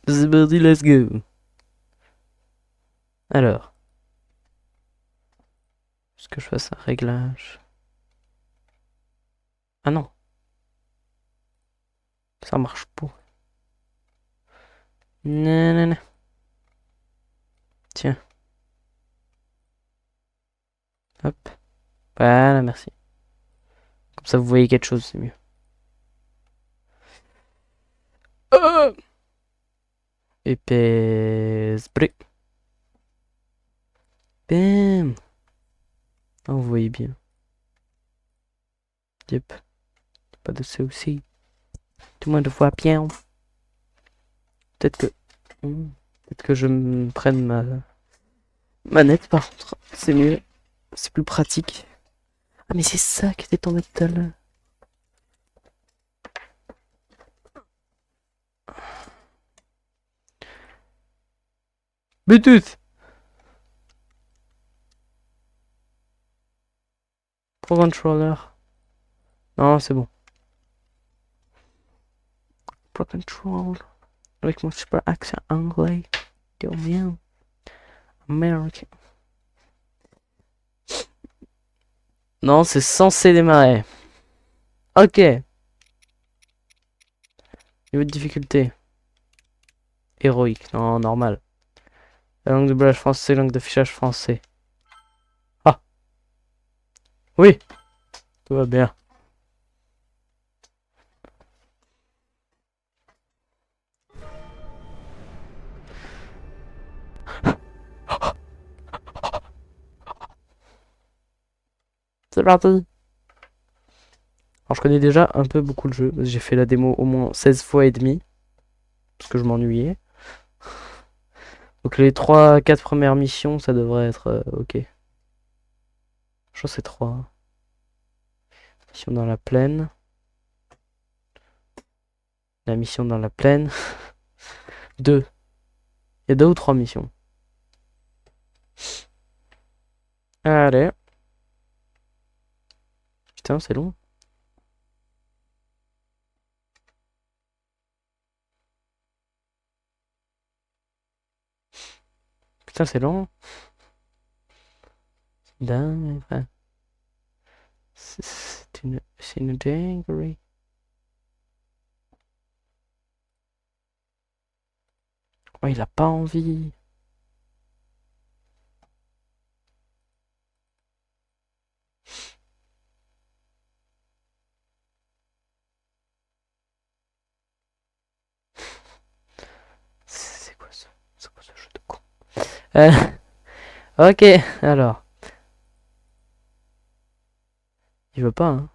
C'est parti, let's go. Alors, est-ce que je fasse un réglage? Ah non, ça marche pas. Nanana. Tiens, hop. Voilà, merci. Comme ça, vous voyez quelque chose, c'est mieux. Oh, épaisse brique. Bam. Ah, vous voyez bien. Yep, pas de soucis. Tout le monde voit bien. Peut-être que... Peut-être que je me prenne ma manette, par contre. C'est mieux. C'est plus pratique. Ah, mais c'est ça qui était tombé tout à l'heure. Bluetooth. Pro controller. Non, c'est bon. Pro control. Avec mon super accent anglais. Dieu mien. American. Non, c'est censé démarrer. Ok. Niveau de difficulté. Héroïque. Non, normal. La langue de doublage français, langue d'affichage français. Ah, oui. Tout va bien. C'est parti. Alors, je connais déjà un peu beaucoup le jeu. J'ai fait la démo au moins 16 fois et demi. Parce que je m'ennuyais. Donc les 3-4 premières missions, ça devrait être ok. Je crois que c'est 3. Mission dans la plaine. La mission dans la plaine. 2. Il y a 2 ou 3 missions. Allez. Putain, c'est long. Putain, c'est long. Dingue. Enfin, c'est une dinguerie. Oh, il a pas envie. C'est quoi ça? C'est quoi ce jeu de con? Euh, ok, alors. Il veut pas, hein.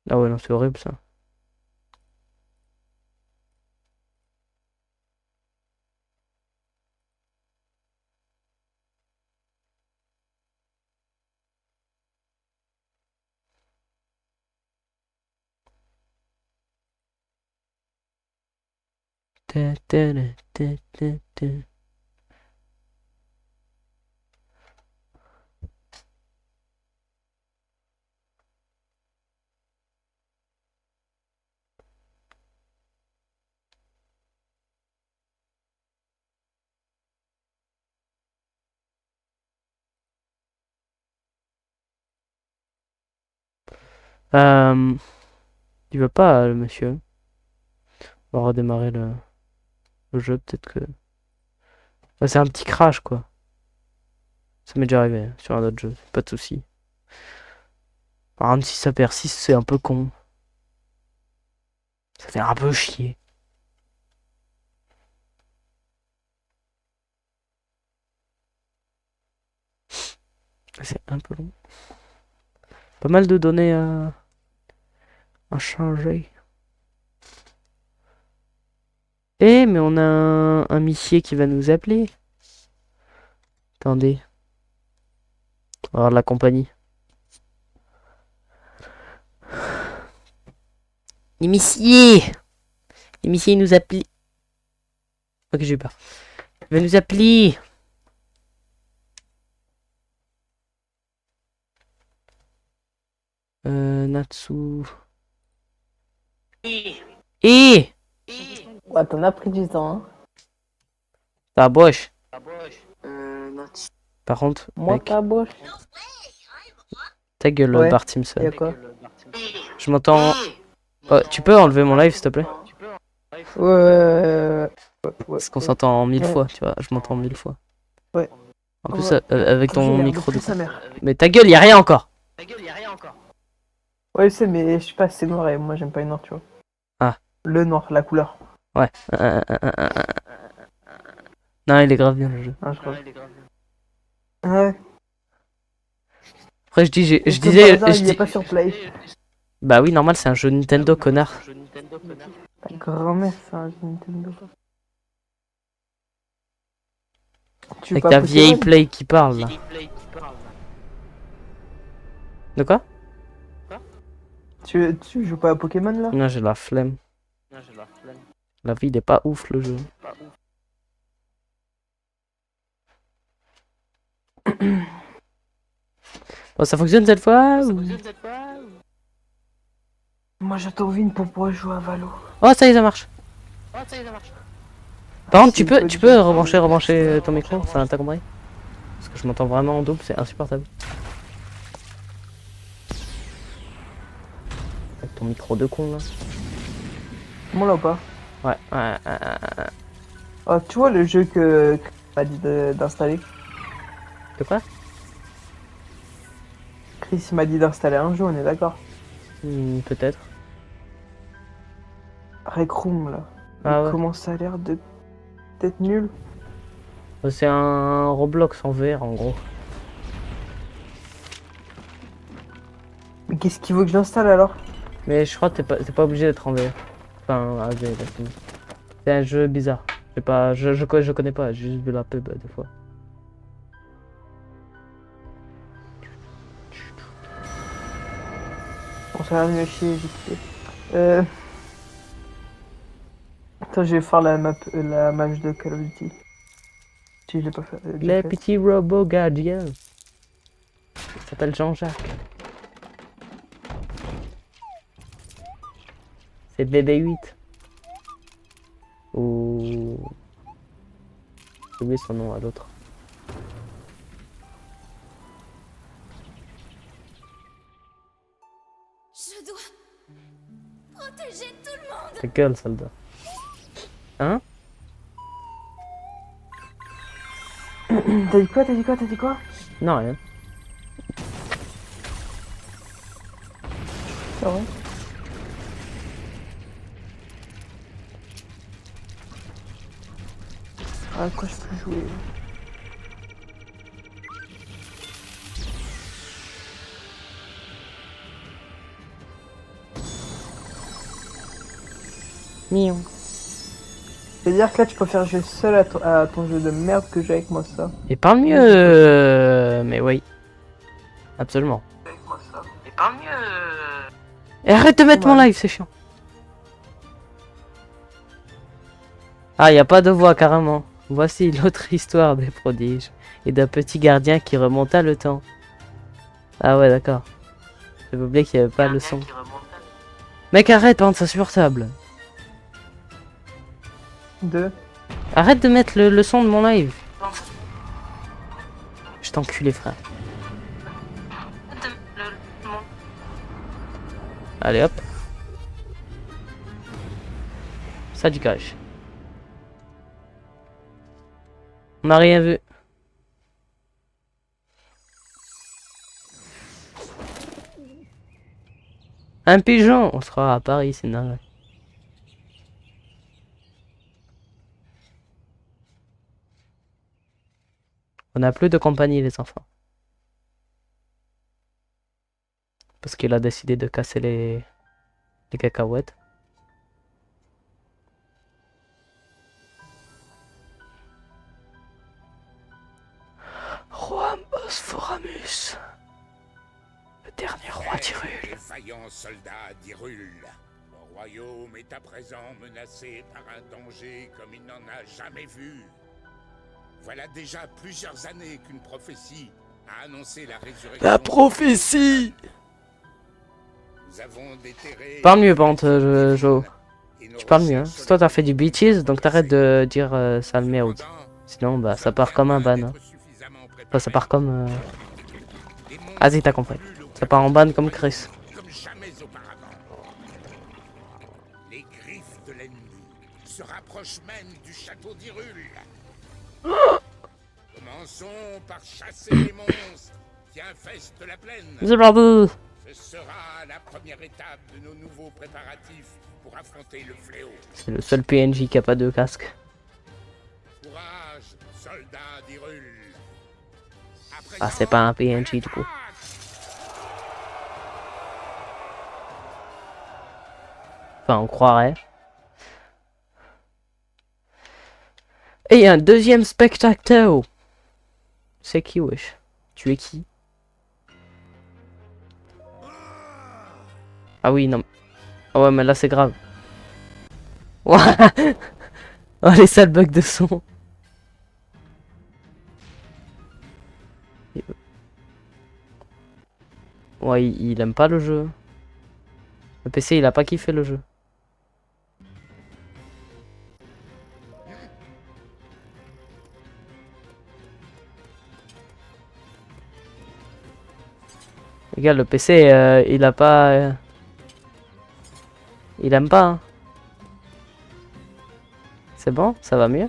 Ah ouais, non, c'est horrible ça. Ta, ta, ta, ta, ta. Euh, il veut pas, le monsieur. On va redémarrer le jeu, peut-être que... Bah, c'est un petit crash, quoi. Ça m'est déjà arrivé hein, sur un autre jeu, pas de soucis. Par exemple, si ça persiste, c'est un peu con. Ça fait un peu chier. C'est un peu long. Pas mal de données à changer. Eh, mais on a un missier qui va nous appeler. Attendez. On va avoir de la compagnie. L'huissier! L'huissier nous appelle. Ok, j'ai eu peur. Il va nous appeler. Natsu. Et Ouais, t'en as pris du temps, hein. ta boche. Par contre, Moi, mec, ta boche. ta gueule, Ouais. Bart Simpson. Y'a quoi? Je m'entends. Oh, tu peux enlever mon live, s'il te plaît? Ouais. Parce qu'on s'entend en 1000 Ouais. fois, tu vois. Je m'entends 1000 fois. Ouais. En plus, Ouais. avec ton J'ai micro de. sa mère. Mais ta gueule, y a rien encore. Ouais, je sais, mais je sais pas, c'est noir et moi j'aime pas le noir, tu vois. Ah. Le noir, la couleur. Ouais. Non, il est grave bien le jeu. Ah, je crois. Ouais. Après, je Et je comme par disais. hasard, il est pas sur Play. Bah oui, normal, c'est un jeu Nintendo, connard. Ta grand-mère, c'est un jeu Nintendo. Tu veux Avec pas ta vieille Pokémon? Play qui parle là. De quoi? Tu joues pas à Pokémon là? Non, j'ai la flemme. La vie, il est pas ouf le jeu. Bon, ça fonctionne cette fois ou... Moi j'attends Vin pour pouvoir jouer à Valo. Oh, ça y est, ça marche. Par contre, tu peux rebrancher ton micro, enfin, t'as compris? Parce que je m'entends vraiment en double, c'est insupportable. Avec ton micro de con là. Moi là ou pas? Ouais. Oh, tu vois le jeu que m'a dit d'installer? De quoi? Chris il m'a dit d'installer un jeu, on est d'accord? Peut-être. Rec Room là. Ah ouais. Comment ça a l'air d'être nul? C'est un Roblox en VR en gros. Mais qu'est-ce qu'il veut que j'installe alors? Mais je crois que t'es pas obligé d'être en VR. Enfin, AV, exactement. C'est un jeu bizarre. Je connais pas, j'ai juste vu la pub des fois. On s'est rien chier, j'ai quitté. Attends, je vais faire la match de Call of Duty. Si je l'ai pas fait. Les petits robots gardiens. Il s'appelle Jean-Jacques. C'est BB8. Ou... J'ai oublié son nom à l'autre. Je dois protéger tout le monde. Ta gueule, soldat. Hein? T'as dit quoi? Non, rien. Ah ouais. À quoi je peux jouer? Mion. C'est-à-dire que là tu peux faire jouer seul à ton jeu de merde que j'ai avec moi ça. Et parle mieux, mais oui. Absolument. Et parle mieux. Et arrête de mettre mon live, c'est chiant. Ah, y a pas de voix carrément. Voici l'autre histoire des prodiges et d'un petit gardien qui remonta le temps. Ah ouais, d'accord. J'avais oublié qu'il y avait pas le son. Mec, arrête, bande, c'est insupportable. Arrête de mettre le son de mon live. Je t'enculé, frère. Allez, hop. Ça du cash. On n'a rien vu. Un pigeon. On sera à Paris, c'est dingue. On n'a plus de compagnie, les enfants. Parce qu'il a décidé de casser les cacahuètes. Roi Bosforamus. Le dernier roi d'Hyrule. Vaillant soldat d'Hyrule. Le royaume est à présent menacé par un danger comme il n'en a jamais vu. Voilà déjà plusieurs années qu'une prophétie a annoncé la résurrection. La prophétie! Nous avons déterré... Parle mieux, par contre, Jo. et nos Tu parles mieux, hein. recherches Si toi t'as fait du bitches, donc t'arrêtes de dire sale merde. Cependant, Sinon, bah ça part comme un ban. Hein. d'être suffisamment Enfin, ça part comme... Les monstres Vas-y, t'as compris. pullulent au Ça part en ban comme Chris. comme jamais auparavant. Les griffes de l'ennemi se rapprochent même du château d'Hyrule. Commençons par chasser les monstres qui infestent la plaine. C'est parti. Ce sera la première étape de nos nouveaux préparatifs pour affronter le fléau. C'est le seul PNJ qui a pas de casque. Courage, soldats d'Hyrule. Ah, c'est pas un PNJ du coup. Enfin, on croirait. Et il y a un deuxième spectateur. C'est qui, wesh? Tu es qui? Ah oui, non. Ah ouais, mais là, c'est grave. Ouah. Oh, les sales bugs de son. Ouais, il aime pas le jeu. Le PC, il a pas kiffé le jeu. Les gars, le PC, il a pas... il aime pas. Hein. C'est bon? Ça va mieux?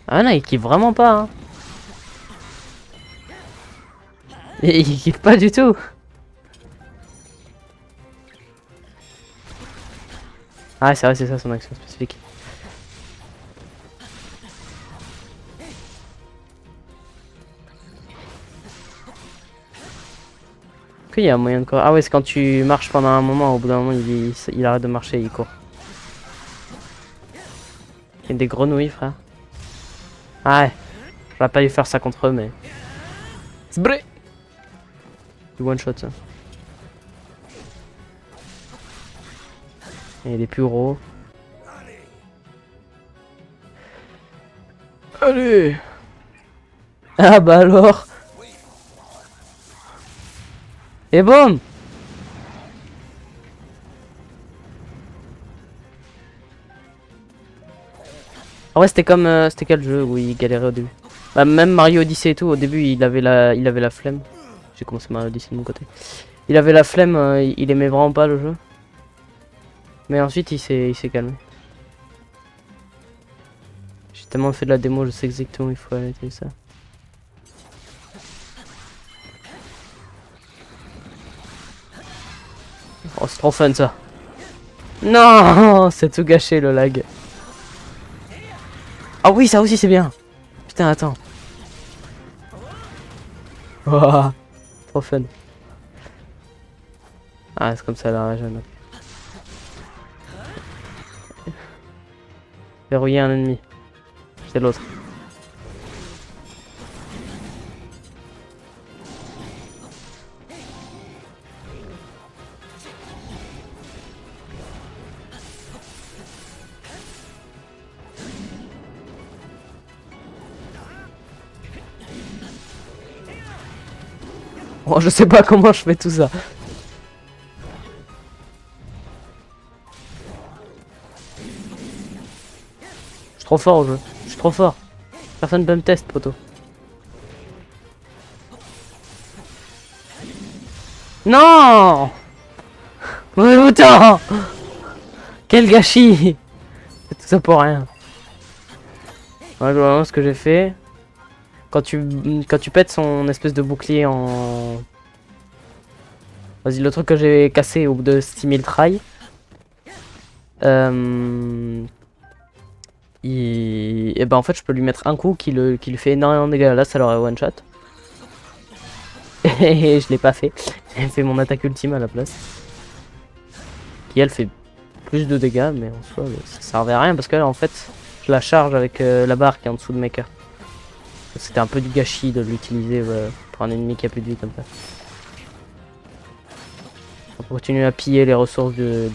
Ah non, il kiffe vraiment pas. Hein. Il kiffe pas du tout. Ah, c'est vrai, c'est ça son action spécifique. Il y a un moyen de courir. Ah ouais, c'est quand tu marches pendant un moment, au bout d'un moment il arrête de marcher, il court. Il y a des grenouilles, frère. Ah ouais, j'aurais pas dû faire ça contre eux, mais... C'est vrai. Du one shot, ça. Et des pureaux. Allez. Ah bah alors. Et boum. En vrai c'était comme... c'était quel jeu où il galérait au début? Bah, même Mario Odyssey et tout, au début il avait la flemme. J'ai commencé Mario Odyssey de mon côté. Il avait la flemme, il aimait vraiment pas le jeu. Mais ensuite il s'est calmé. J'ai tellement fait de la démo, je sais exactement où il faut aller et ça. Oh, c'est trop fun ça. Non, c'est tout gâché le lag. Ah oui, ça aussi c'est bien. Putain, attends. Oh, trop fun. Ah, c'est comme ça la région. Verrouiller un ennemi. C'est l'autre. Oh, je sais pas comment je fais tout ça. Je suis trop fort au jeu. Je suis trop fort. Personne peut me test, poto. Non. Ouais, autant. Quel gâchis. C'est tout ça pour rien. Voilà, globalement, ce que j'ai fait. Quand tu pètes son espèce de bouclier en... Vas-y, le truc que j'ai cassé au bout de 6000 tries. Et ben en fait je peux lui mettre un coup qui lui fait énormément de dégâts. Là ça l'aurait one shot. Et je l'ai pas fait. J'ai fait mon attaque ultime à la place. Qui elle fait plus de dégâts, mais en soi ça servait à rien parce que là en fait je la charge avec la barre qui est en dessous de mes cœurs. C'était un peu du gâchis de l'utiliser pour un ennemi qui a plus de vie comme ça. On continue à piller les ressources de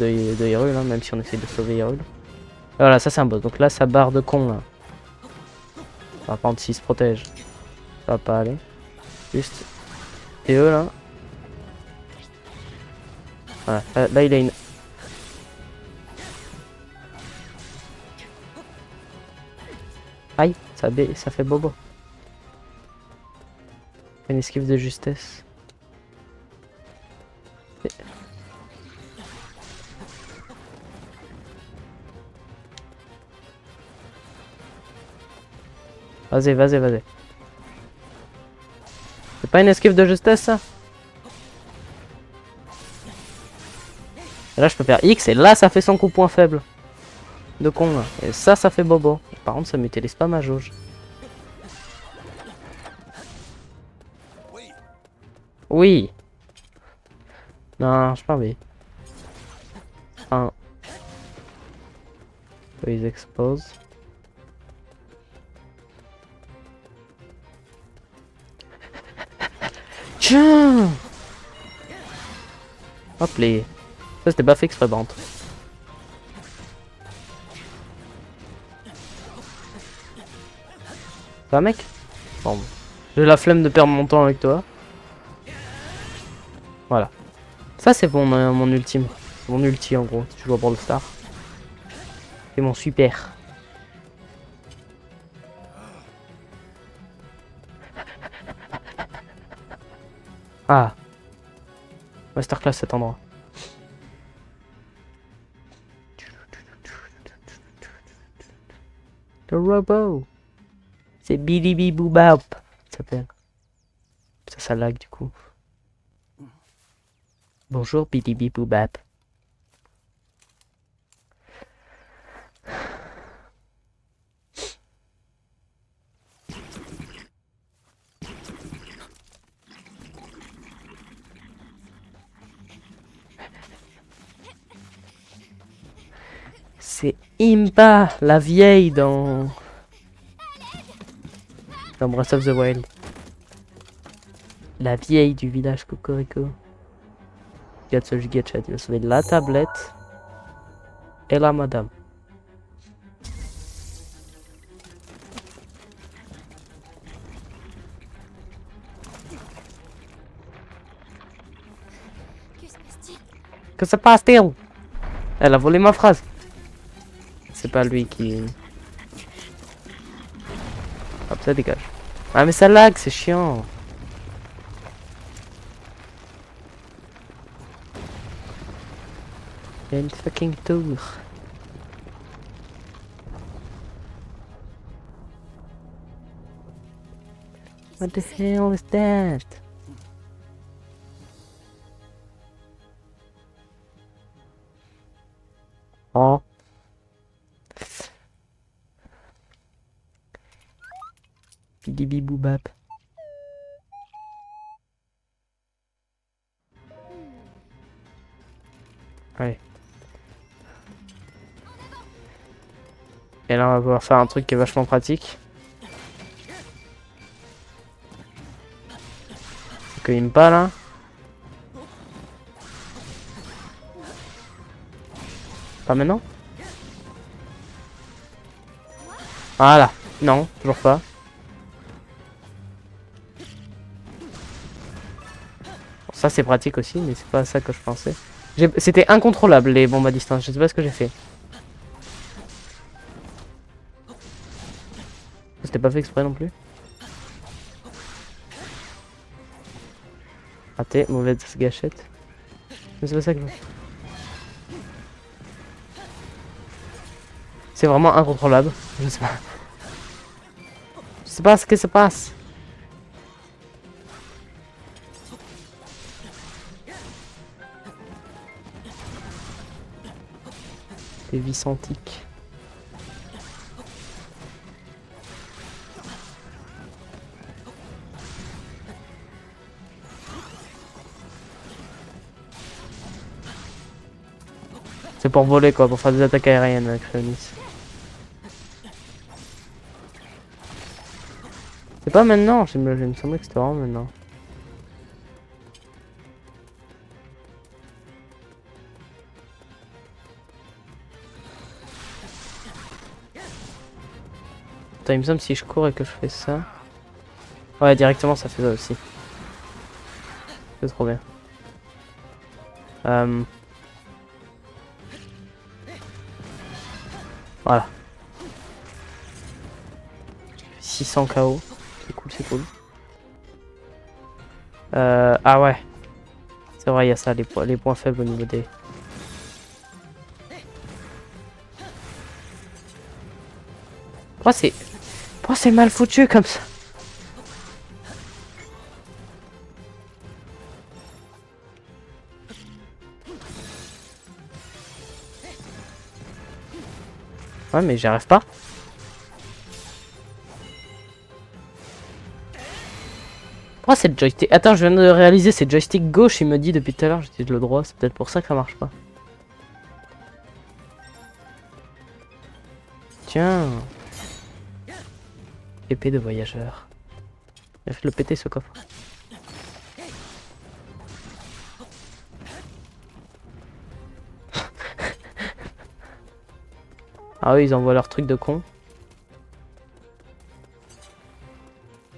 Hyrule, hein, même si on essaie de sauver Hyrule. Voilà, ça c'est un boss. Donc là, ça barre de con là. Par contre, s'il se protège, ça va pas aller. Juste. Et eux là. Voilà, là il a une. Aïe, ça fait bobo. Une esquive de justesse. Vas-y, vas-y, vas-y. C'est pas une esquive de justesse ça? Et là je peux faire X et là ça fait son coup point faible. De con là. Et ça fait bobo. Par contre ça m'utilise pas ma jauge. Oui. Non, je pas envie. Un. Ils exposent. Tiens. Hop les. Ça c'était pas fait exprès par contre. Ça va mec? Bon. J'ai la flemme de perdre mon temps avec toi. Voilà. Ça c'est mon ultime. Mon ulti en gros, si tu joues à Brawl Stars. C'est mon super. Ah. Masterclass cet endroit. Le robot. C'est Billy Boobap. Ça s'appelle. Ça lag du coup. Bonjour Billy Boobap. C'est Impa, la vieille dans Breath of the Wild. La vieille du village Cocorico. Regarde ce giga chat, il va sauver la tablette et la madame. Que se passe-t-il? Que se passe-t-il? Elle a volé ma phrase. C'est pas lui qui... Hop, ça dégage. Ah mais ça lag, c'est chiant. Il y a une fucking tour. What the hell is that? Oh. Bidibi boubap. Allez. Et là on va pouvoir faire un truc qui est vachement pratique. C'est qu'il me pas là. Pas maintenant? Voilà. Non, toujours pas. Bon, ça c'est pratique aussi, mais c'est pas ça que je pensais. C'était incontrôlable les bombes à distance, je sais pas ce que j'ai fait. C'était pas fait exprès non plus. Raté, mauvaise gâchette. Mais c'est pas ça que je... C'est vraiment incontrôlable. Je sais pas. Je sais pas ce qui se passe. Des vis antiques. C'est pour voler quoi, pour faire des attaques aériennes avec Réunis. C'est pas maintenant, il me semblait que c'était vraiment maintenant. Attends, il me semble si je cours et que je fais ça. Ouais, directement ça fait ça aussi. C'est trop bien. 600 KO. C'est cool, c'est cool. Ah ouais. C'est vrai, il y a ça, les points faibles au niveau des... Pourquoi c'est mal foutu comme ça? Ouais, mais j'y arrive pas. Pourquoi c'est le joystick? Attends, je viens de réaliser, c'est le joystick gauche, il me dit depuis tout à l'heure, j'utilise le droit, c'est peut-être pour ça que ça marche pas. Tiens. Épée de voyageur. Il a fait le péter ce coffre. Ah oui, ils envoient leur truc de con.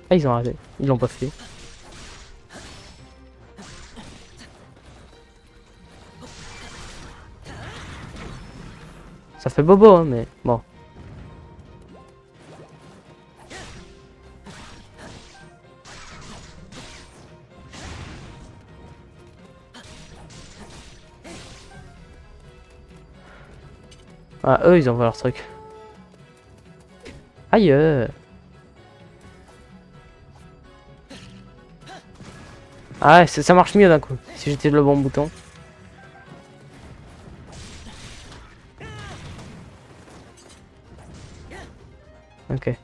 Ah, ils ont arrêté. Ils l'ont pas fait. Ça fait bobo, hein, mais bon. Ah, eux, ils envoient leur truc. Aïe. Ah ouais, ça marche mieux d'un coup, si j'étais le bon bouton. Ok.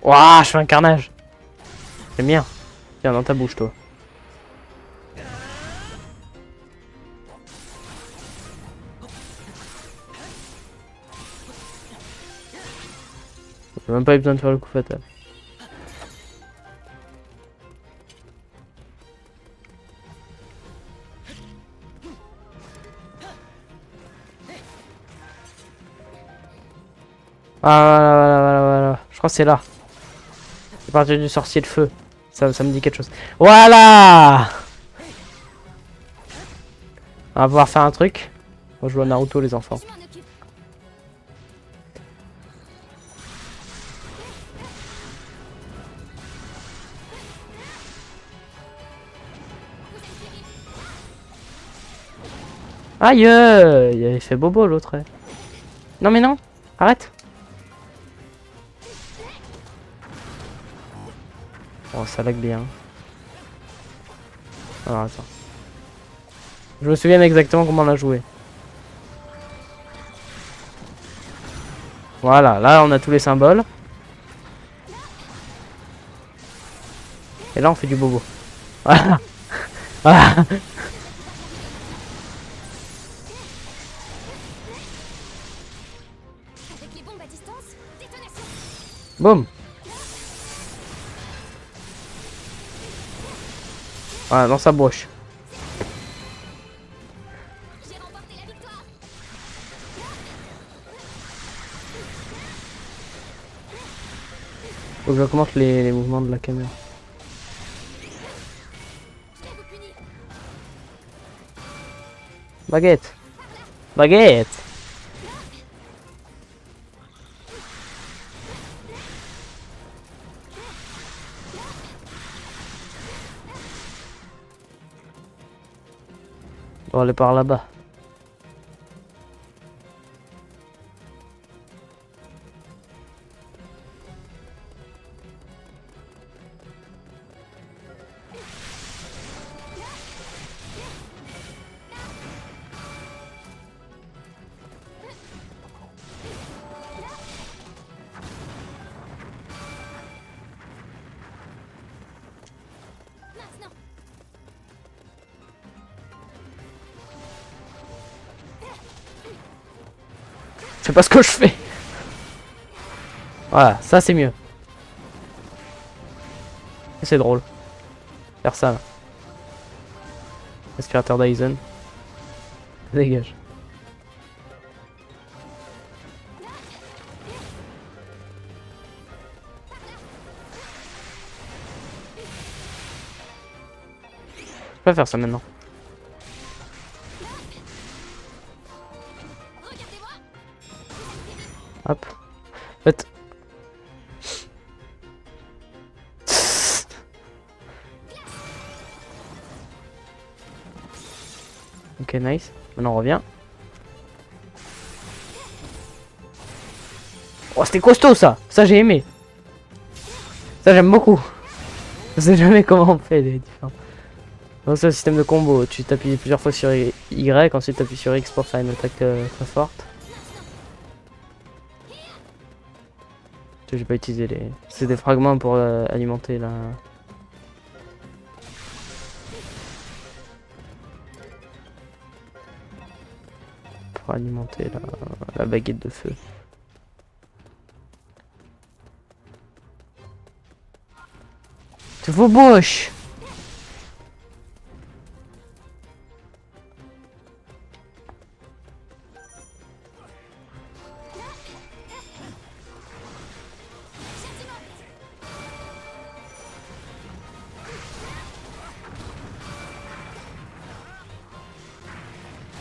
Ouah, je fais un carnage. C'est bien. Viens dans ta bouche, toi. J'ai même pas eu besoin de faire le coup fatal. Ah voilà. Je crois que c'est là. C'est parti du sorcier de feu. Ça me dit quelque chose. Voilà. On va pouvoir faire un truc. On joue à Naruto les enfants. Je m'en occupe. Aïe, il avait fait bobo l'autre. Non mais non, arrête. Oh, ça lag bien. Alors attends. Je me souviens exactement comment on a joué. Voilà, là on a tous les symboles. Et là on fait du bobo. Voilà. Voilà. Avec les bombes à distance, détonation. Boum. Voilà, dans sa bouche. J'ai remporté la victoire. Faut que j'augmente les mouvements de la caméra. Je vais vous punir. Baguette. Baguette. On va aller par là-bas. Maintenant. Je sais pas ce que je fais. Voilà, ça c'est mieux. C'est drôle. Faire ça là. Aspirateur Dyson. Dégage. Je peux pas faire ça maintenant. Hop. En fait. Ok, nice. Maintenant on revient. Oh, c'était costaud ça. Ça j'ai aimé. Ça j'aime beaucoup. Je sais jamais comment on fait les différents. Donc c'est le système de combo. Tu t'appuies plusieurs fois sur Y, ensuite tu appuies sur X pour faire une attaque très forte. J'ai pas utilisé les... C'est des fragments pour alimenter la... Pour alimenter la baguette de feu. C'est vos boches.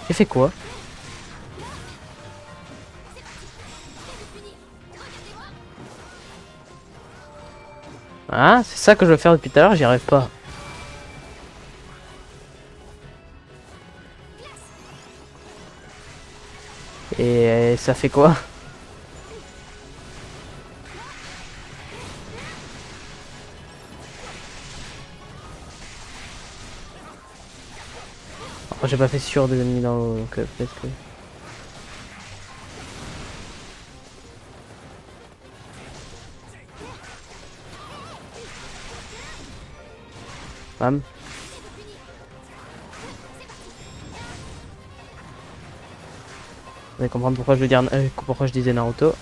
J'ai fait quoi? Ah, c'est ça que je veux faire depuis tout à l'heure, j'y arrive pas. Et ça fait quoi? Oh, j'ai pas fait sûr des ennemis dans l'eau, donc peut-être que... Bam. Vous allez comprendre pourquoi je veux dire pourquoi je disais Naruto.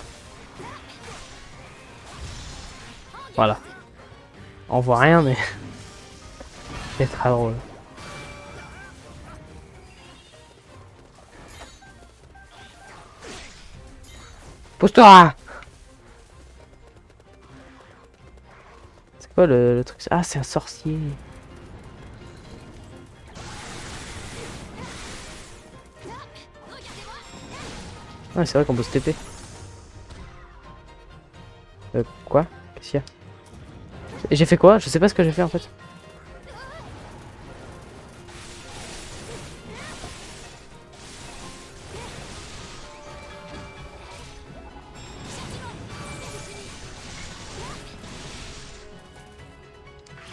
Voilà. On voit rien mais c'est très drôle. Pousse-toi! C'est quoi le truc? Ah, c'est un sorcier. Ah, c'est vrai qu'on peut se TP. Quoi? Qu'est-ce qu'il y a? J'ai fait quoi? Je sais pas ce que j'ai fait en fait.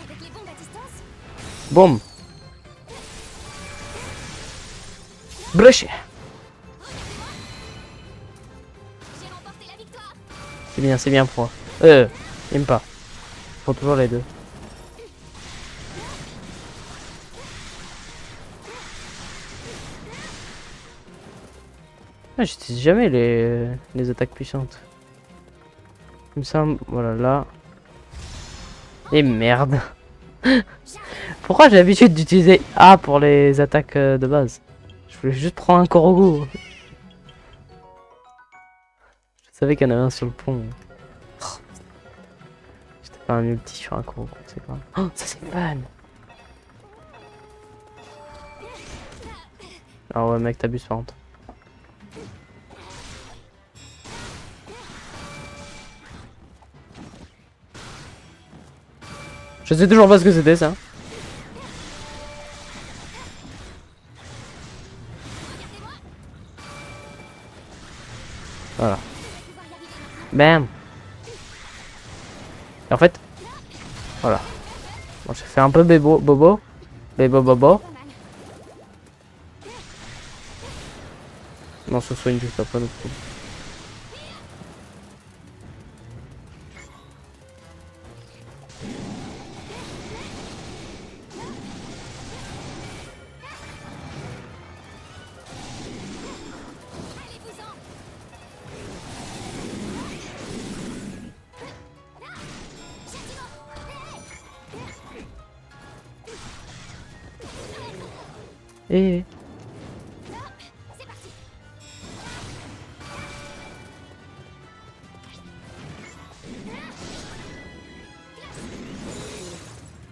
Avec les bombes à distance, Boum! Brûché! j'ai remporté la victoire. C'est bien pour moi. J'aime pas. Faut toujours les deux. Ah, j'utilise jamais les attaques puissantes. Comme ça, voilà là. Et merde. Pourquoi j'ai l'habitude d'utiliser A pour les attaques de base? Je voulais juste prendre un Korogu. Je savais qu'il y en avait un sur le pont. Oh, j'étais pas un multi sur un Korogu, c'est grave. Oh, ça c'est fun. Ah ouais mec, t'abuses par contre. Je sais toujours pas ce que c'était ça. Voilà. Bam. Et en fait, voilà. Bon, j'ai fait un peu bobo. Non, ce soigne juste après non plus. Eh. C'est parti.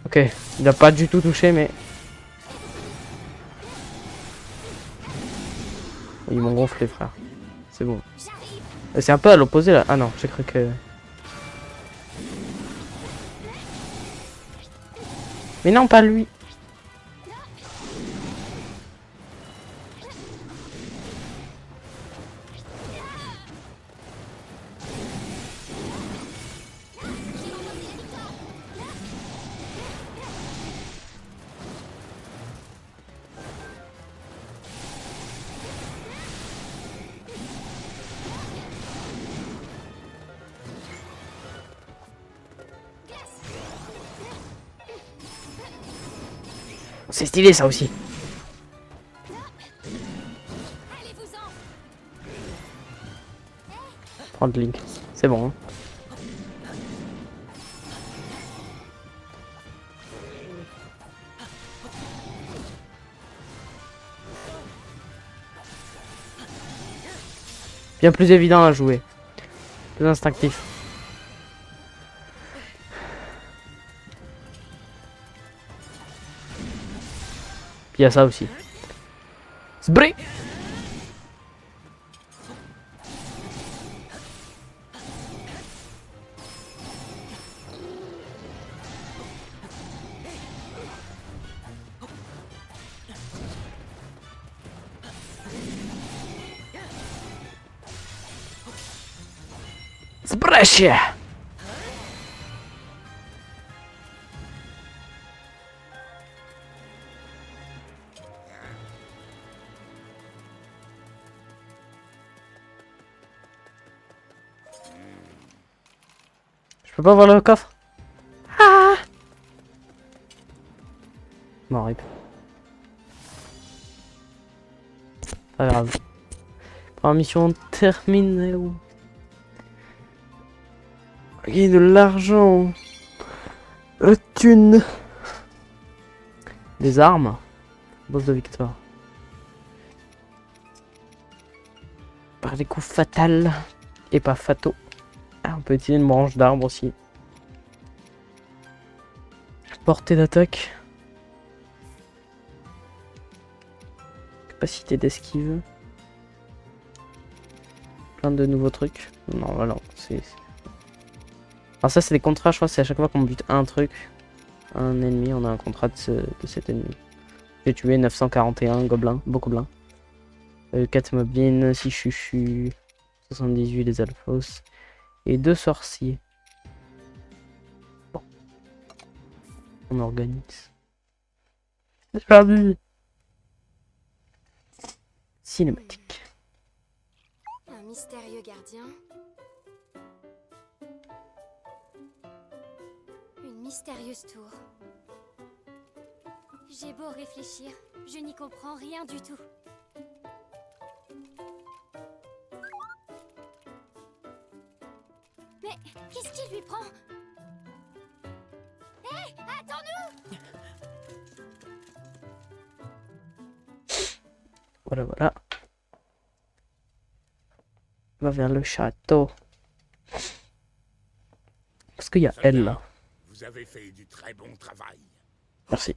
Ok, il a pas du tout touché, mais... Ils m'ont gonflé, frère. C'est bon. J'arrive. C'est un peu à l'opposé, là. Ah non, j'ai cru que... Mais non, pas lui. C'est stylé, ça aussi. Allez-vous-en. Prendre Link. C'est bon. Hein. Bien plus évident à jouer. Plus instinctif. Puis il y a ça aussi. Sbré. Sbreche. Je peux pas voir le coffre. Ah. Bon, rip. Pas grave. Première mission terminée. Gagner de l'argent. Thune. Des armes. Boss de victoire. Par des coups fatals. Et pas fataux. Ah, on peut utiliser une branche d'arbre aussi. Portée d'attaque. Capacité d'esquive. Plein de nouveaux trucs. Non, voilà. Alors ça, c'est des contrats, je crois. C'est à chaque fois qu'on bute un truc. Un ennemi, on a un contrat de cet ennemi. J'ai tué 941 gobelins. Beaux gobelins. 4 moblins, 6 chuchus. 78 les alphos. Et 2 sorciers. Bon. On organise. J'ai perdu. Cinématique. Un mystérieux gardien. Une mystérieuse tour. J'ai beau réfléchir, je n'y comprends rien du tout. Mais qu'est-ce qui lui prend? Hé, attends-nous! Voilà, voilà. On va vers le château. Parce qu'il y a Très elle bien. là. Vous avez fait du très bon travail. Merci.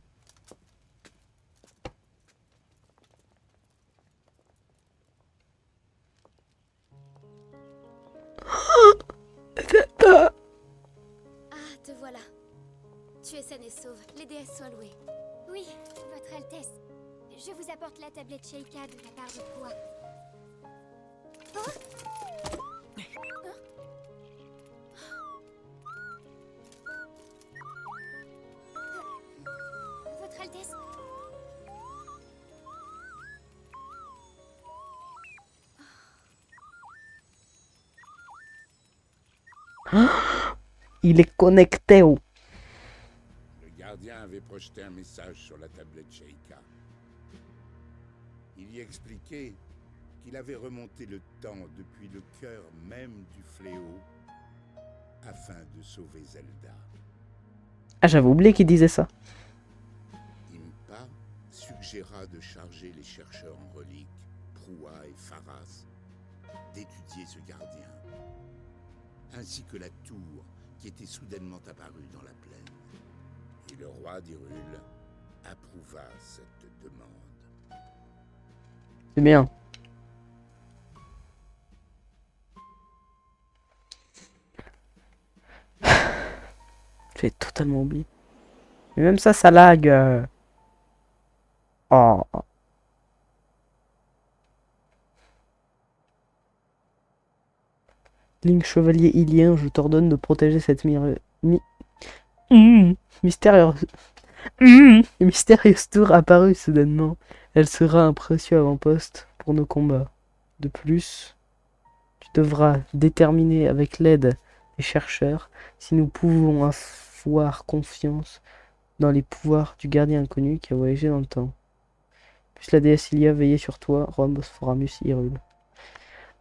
Ah, te voilà. Tu es saine et sauve. Les déesses soient louées. Oui, Votre Altesse. Je vous apporte la tablette Sheikah de la part de Poua. Votre Altesse. Il est connecté au... Le gardien avait projeté un message sur la tablette Sheikah. Il y expliquait qu'il avait remonté le temps depuis le cœur même du fléau afin de sauver Zelda. Ah, j'avais oublié qu'il disait ça. Impa suggéra de charger les chercheurs en reliques, Proua et Pharas, d'étudier ce gardien, ainsi que la tour qui était soudainement apparue dans la plaine. Et le roi d'Hyrule approuva cette demande. C'est bien. J'ai totalement oublié. Mais même ça lag. Oh. Link chevalier ilien, je t'ordonne de protéger cette mystérieuse... mystérieuse tour apparue soudainement. Elle sera un précieux avant-poste pour nos combats. De plus, tu devras déterminer avec l'aide des chercheurs si nous pouvons avoir confiance dans les pouvoirs du gardien inconnu qui a voyagé dans le temps. Puis la déesse Ilia veiller sur toi, Rome, Bosphoramus, Hyrule.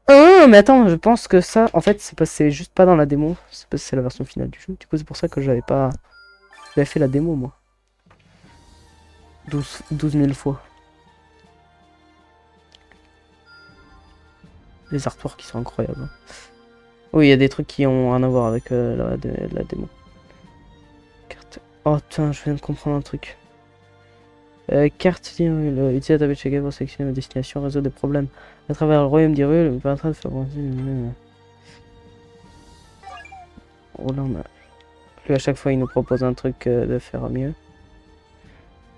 Oh, mais attends, je pense que ça, en fait, c'est juste pas dans la démo. C'est parce que c'est la version finale du jeu. Du coup, c'est pour ça que j'avais pas... J'avais fait la démo, moi. 12 000 fois. Les artworks qui sont incroyables. Hein. Oui, il y a des trucs qui ont rien à voir avec la démo. Carte... Oh, putain, je viens de comprendre un truc. Carte utilise la tablette checker pour sélectionner ma destination, résoudre des problèmes à travers le royaume d'Hyrule, me permettra de faire oh là, plus à chaque fois il nous propose un truc de faire mieux.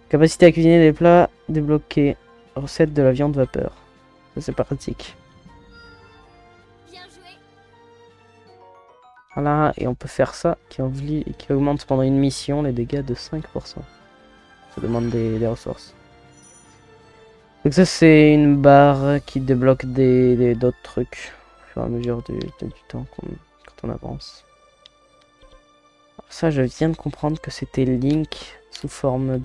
Capacité à cuisiner des plats débloqués. Recette de la viande vapeur. Ça c'est pratique. Bien joué. Voilà, et on peut faire ça qui augmente pendant une mission les dégâts de 5%. Ça demande des ressources. Donc ça c'est une barre qui débloque d'autres trucs au fur et à mesure du temps quand on avance. Alors ça je viens de comprendre que c'était Link sous forme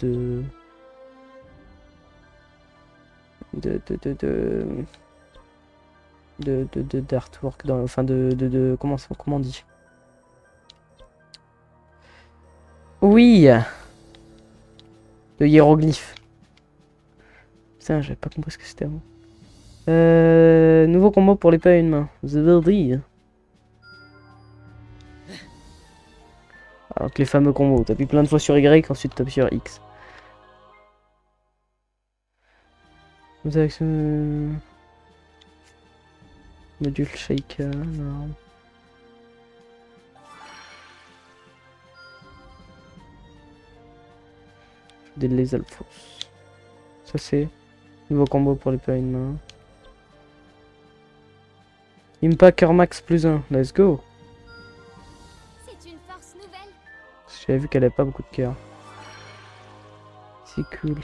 d'artwork dans enfin comment on dit. Oui, de hiéroglyphes. Putain, j'avais pas compris ce que c'était avant. Nouveau combo pour l'épée à une main. The Verdi. Alors que les fameux combos, t'appuies plein de fois sur Y, ensuite t'appuies sur X. Module Shaker, non. Des Lethal Force. Ça c'est nouveau combo pour l'épée à une main. Impact Cœur Max plus 1, let's go. C'est une force nouvelle. J'avais vu qu'elle avait pas beaucoup de cœur. C'est cool.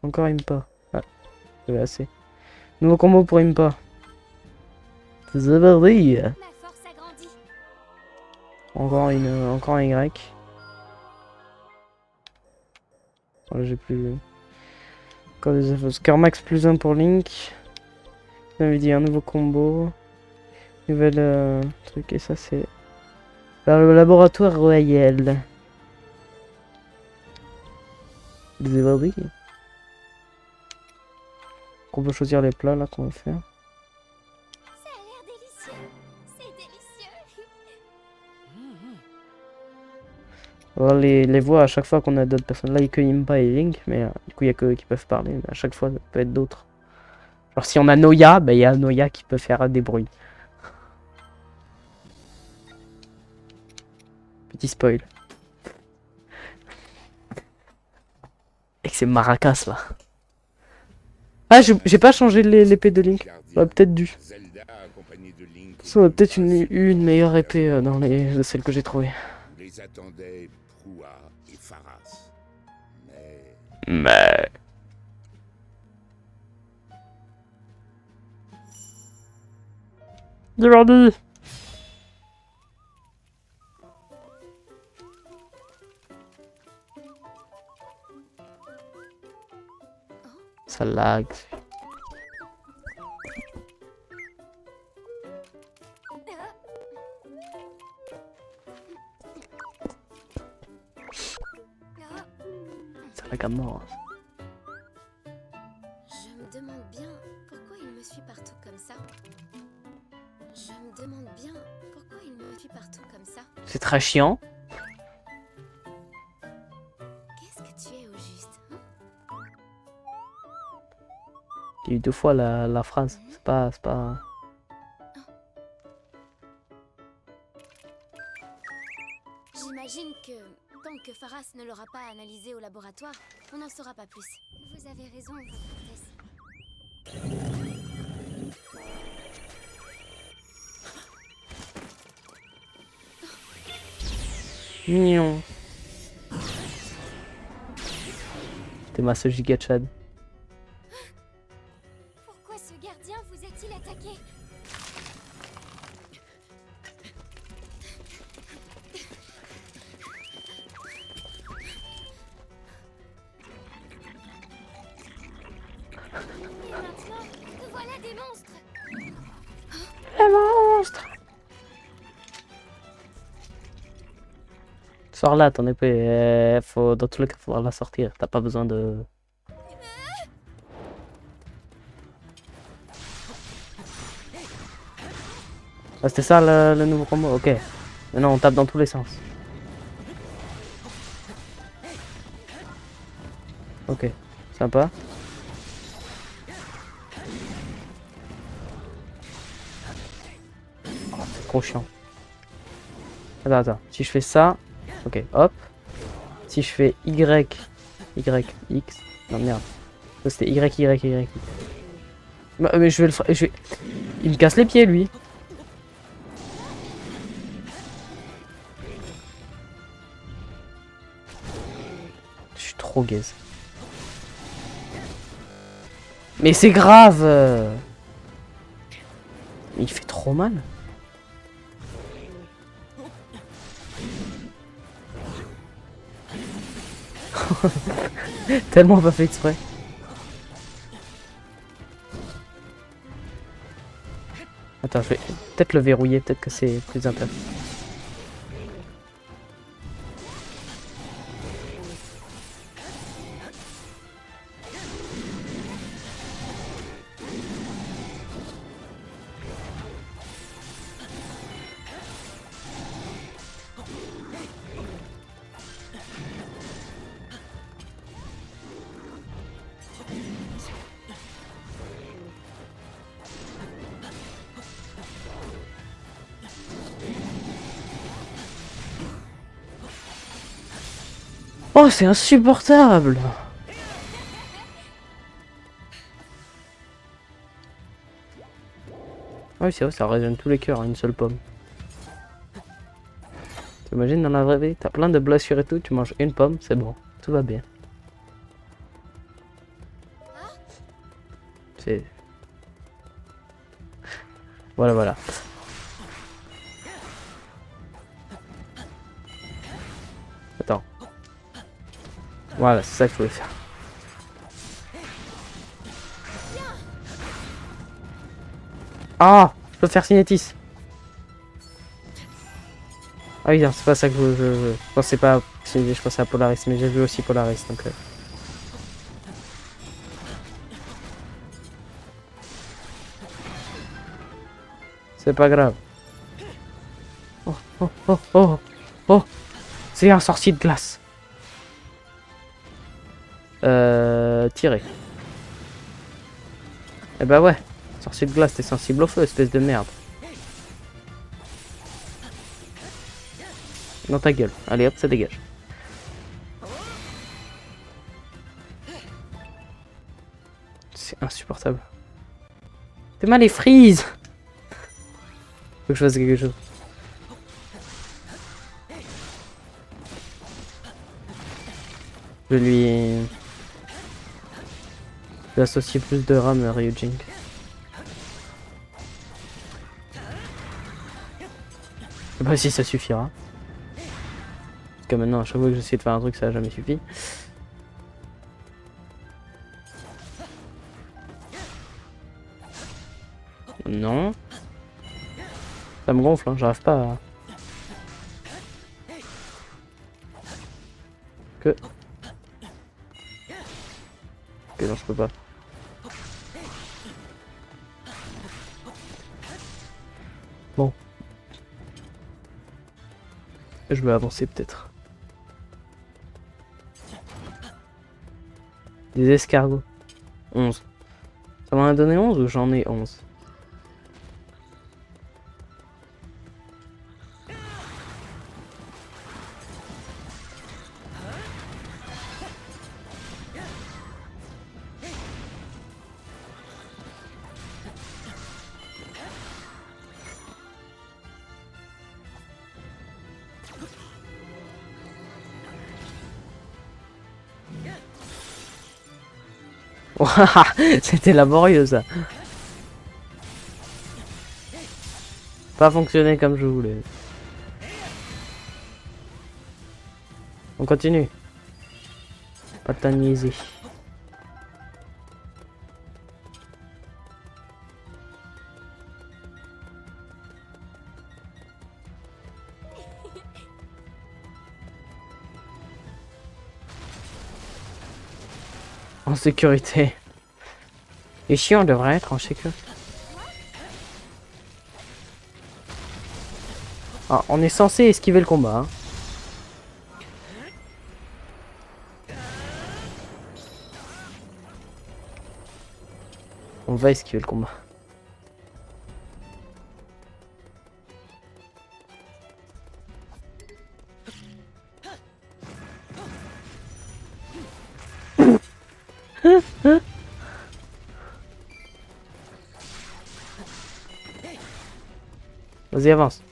Encore Impa. Ah, j'avais assez. Nouveau combo pour Impa. The Verdi. Ma force agrandie. Encore un Y. Voilà, j'ai plus. Encore des effets. Cœur Max plus 1 pour Link. J'avais dit un nouveau combo. Nouvelle truc. Et ça, c'est. Le laboratoire royal. The Verdi. On peut choisir les plats là qu'on va faire. Ça a l'air délicieux. C'est délicieux. Alors les voix à chaque fois qu'on a d'autres personnes. Là, il n'y a que Impa et Link, mais du coup, il n'y a que eux qui peuvent parler. Mais à chaque fois, ça peut être d'autres. Alors, si on a Noya, bah, il y a Noya qui peut faire des bruits. Petit spoil. Et que c'est Maracas là. Ah, j'ai pas changé l'épée de Link. On aurait peut-être dû. Zelda, accompagné de Link, Ça aurait peut-être eu une meilleure épée dans de celles que j'ai trouvées. les attendaient Proua et Pharas. Mais Mais. Jordi. Ça lag. Ça lag à mort. C'est très chiant. Qu'est-ce que tu es au juste, hein? Il y a eu 2 fois la phrase. C'est pas... J'imagine que tant que Pharas ne l'aura pas analysé au laboratoire, on n'en saura pas plus. Vous avez raison, Votre Altesse. Mignon. T'es ma ce giga Chad. Pourquoi ce gardien vous a-t-il attaqué? Et maintenant, voilà des monstres. Les monstres. Sors là ton épée. Faut, dans tous les cas, faudra la sortir. T'as pas besoin de... Ah, c'était ça le nouveau combo? Ok. Maintenant on tape dans tous les sens. Ok. Sympa. Oh, c'est trop chiant. Attends. Si je fais ça... Ok, hop. Si je fais Y, X... Non, merde. Ça, c'était Y. Mais je vais le faire... Il me casse les pieds, lui. Je suis trop gaze. Mais c'est grave. Il fait trop mal. Tellement pas fait exprès. Attends, je vais peut-être le verrouiller, peut-être que c'est plus intéressant. Oh, c'est insupportable! Ah oui, c'est vrai, ça résonne tous les cœurs à une seule pomme. T'imagines dans la vraie vie, t'as plein de blessures et tout, tu manges une pomme, c'est bon, tout va bien. C'est... Voilà. Attends. Voilà, c'est ça que je voulais faire. Ah, je peux faire Cinétis. Ah oui, non, c'est pas ça que je pensais pas. Je pensais à Polaris, mais j'ai vu aussi Polaris, donc... C'est pas grave. Oh. C'est un sorcier de glace. Tirer. Eh bah ouais. Sorcier de glace, t'es sensible au feu, espèce de merde. Dans ta gueule. Allez hop, ça dégage. C'est insupportable. T'es mal les frises. Faut que je fasse quelque chose. Je lui associer plus de RAM à Ryujin. Bah si ça suffira. Parce que maintenant à chaque fois que j'essaie de faire un truc ça a jamais suffi. Non. Ça me gonfle, hein, j'arrive pas à... Ok, non, je peux pas. Bon. Je vais avancer peut-être. Des escargots. 11. Ça m'en a donné 11 ou j'en ai 11? Ouah, c'était laborieux ça. Pas fonctionné comme je voulais. On continue. Pas de temps de niaiser. En sécurité. Ici, on devrait être en sécurité. Ah, on est censé esquiver le combat. Hein. On va esquiver le combat. Vas-y, avance.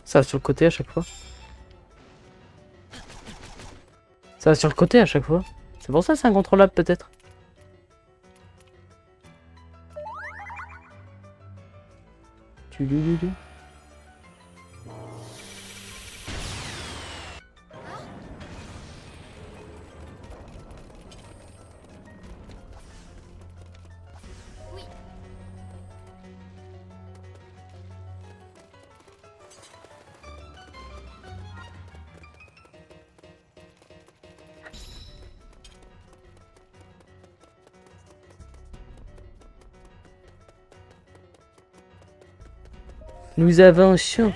Ça va sur le côté à chaque fois. Ça va sur le côté à chaque fois. C'est pour ça que c'est incontrôlable peut-être. Tulululu. Oui. Nous avancions.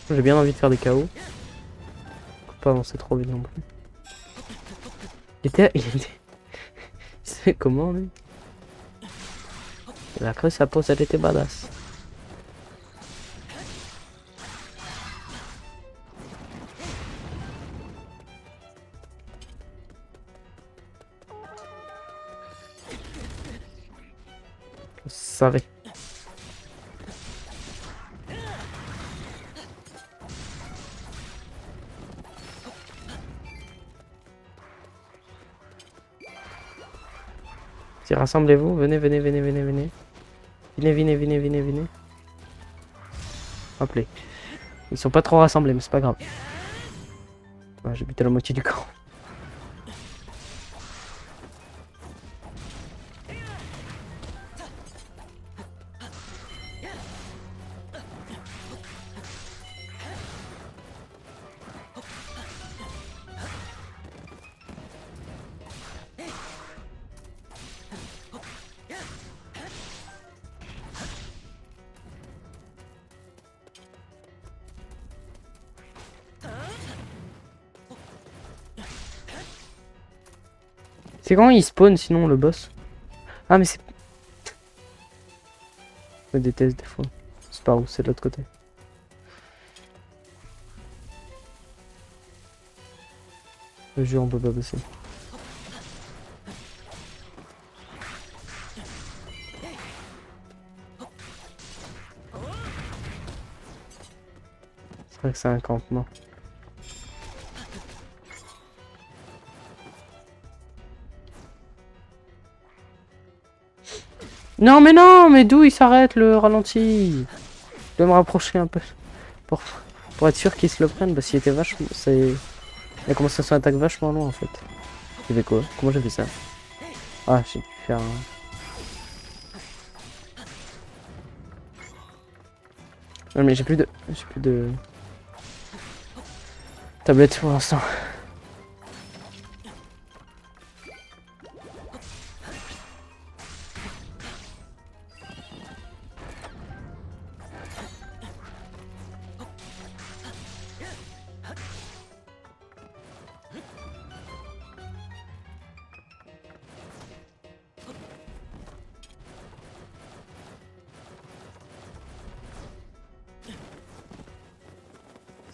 J'ai bien envie de faire des KO. Faut pas avancer trop vite non plus. Il était... C'est comment lui? Il a cru sa pose, elle était badass. Je savais. Si, rassemblez-vous, venez, venez, venez, venez, venez. Venez, venez, venez, venez, venez. Hop là. Ils sont pas trop rassemblés, mais c'est pas grave. Ouais, j'ai buté la moitié du camp. C'est quand il spawn sinon le boss? Ah mais c'est... Je me déteste des fois. C'est pas où, c'est de l'autre côté. Je jure on peut pas passer. C'est vrai que c'est un campement. Non, mais d'où il s'arrête le ralenti? Je dois me rapprocher un peu. Pour, pour être sûr qu'il se le prenne. Bah, s'il était vachement. Il a commencé son attaque vachement loin en fait. J'ai fait quoi? Comment j'ai fait ça? Ah, j'ai dû faire un. Non, mais j'ai plus de. J'ai plus de. Tablette pour l'instant.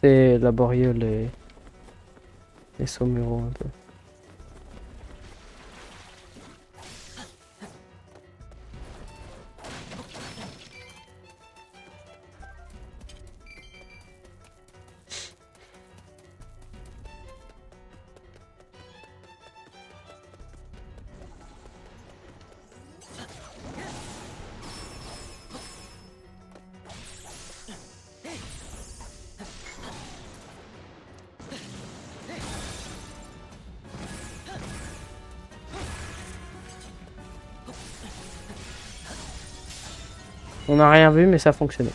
C'est laborieux les saumuraux un peu. On n'a rien vu, mais ça fonctionnait.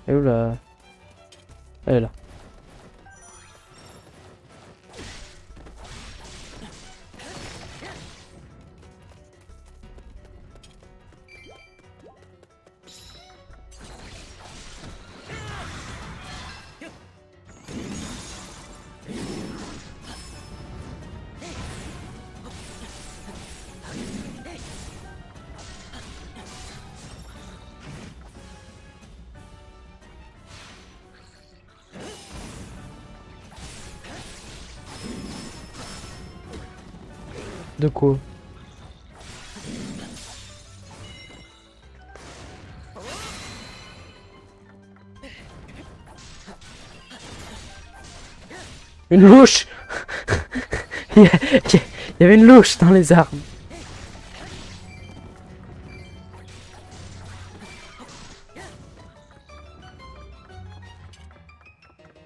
Et où là? Elle est là. De quoi? Une louche. Il y avait une louche dans les arbres.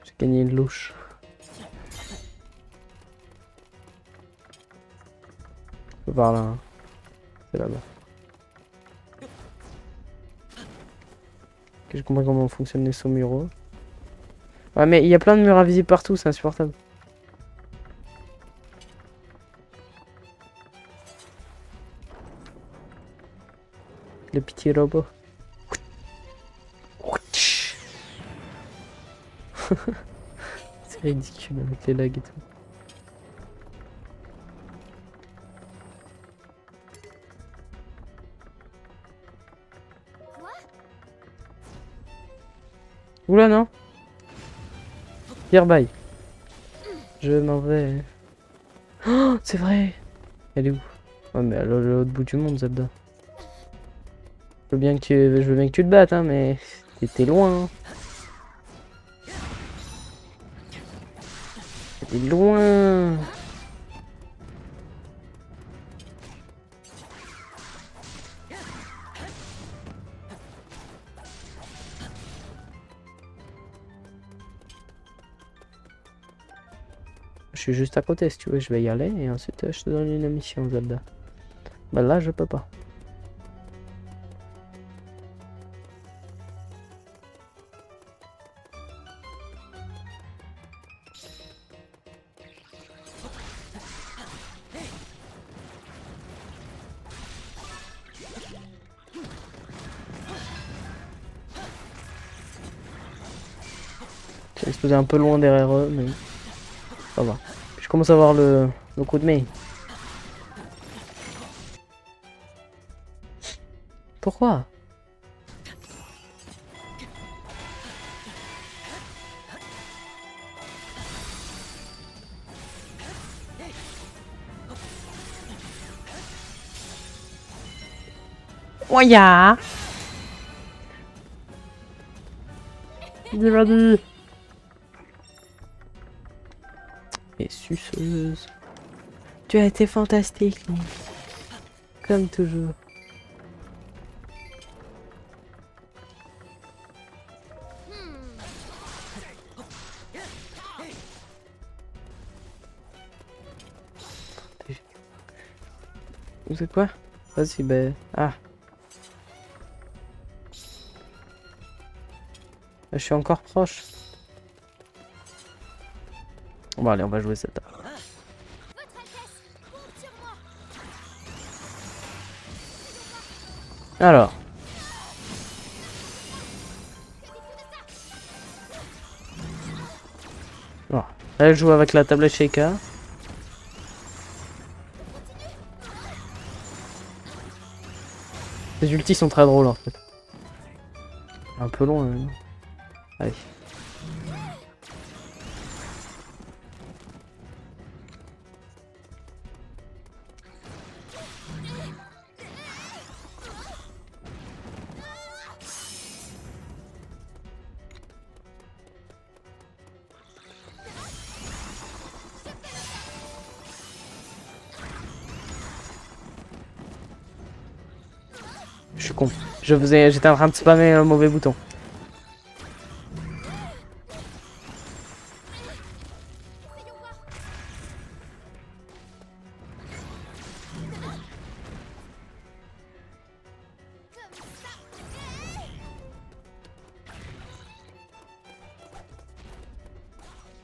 J'ai gagné une louche. C'est par là. Hein. C'est là-bas. Ok, je comprends comment fonctionnent les saumuraux. Ouais, mais il y a plein de murs invisibles partout, c'est insupportable. Le petit robot. C'est ridicule avec les lags et tout. Oula non. Pierre bye. Je m'en vais. Oh, c'est vrai. Elle est où? Ouais mais elle est à l'autre bout du monde Zelda. Je veux bien que tu te battes hein mais t'es loin. Hein. T'es loin. Je suis juste à côté si tu veux, je vais y aller et ensuite je te donne une mission Zelda. Bah là je peux pas. J'ai explosé un peu loin derrière eux mais ça va. Je commence à voir le coup de main. Pourquoi? Oh ya! Vas-y. Et suceuse. Tu as été fantastique, Link. Comme toujours. C'est quoi? Vas-y, ben... Ah. Je suis encore proche. Bon allez, on va jouer cette arme. Votre Altesse, compte sur moi. Alors. Bon. Elle joue avec la tablette Sheikah. Les ultis sont très drôles en fait. Un peu long. Allez. Je suis con. J'étais en train de spammer le mauvais bouton.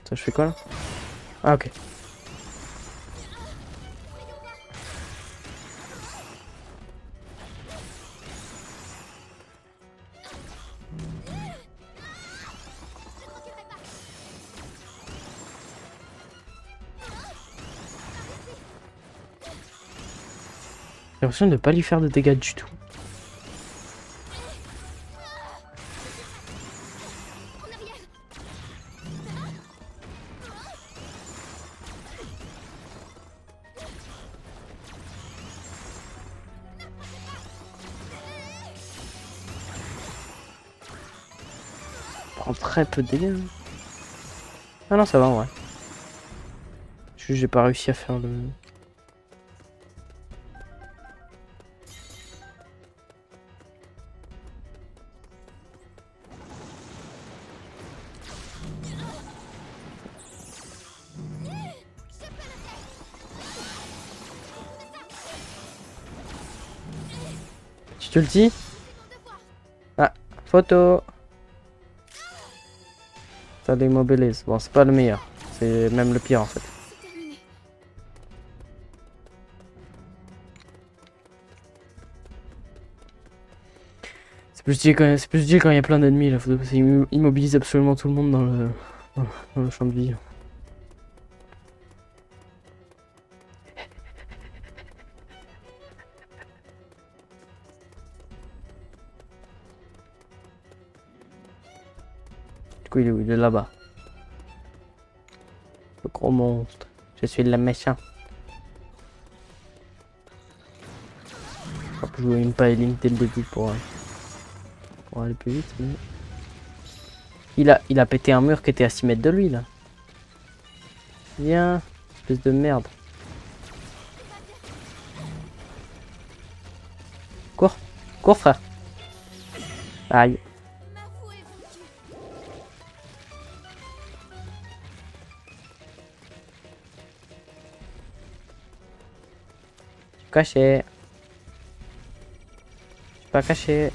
Ça, je fais quoi là? Ah ok. J'ai l'impression de ne pas lui faire de dégâts du tout. Prend très peu de dégâts. Hein. Ah non, ça va en vrai. J'ai pas réussi à faire le... Tu te le dis? Ah, photo. Ça démobilise. Bon, c'est pas le meilleur. C'est même le pire en fait. C'est terminé. C'est plus stylé quand il y a plein d'ennemis là. Ça immobilise absolument tout le monde dans le champ de vie. Du coup, il est où? Il est là-bas. Le gros monstre. Je suis le méchant. On peut jouer une pailline dès le début pour aller plus vite. Mais... Il a pété un mur qui était à 6 mètres de lui là. Viens, espèce de merde. Cours, cours frère. Aïe. Ma voix est vaincue. Caché. Je suis pas caché.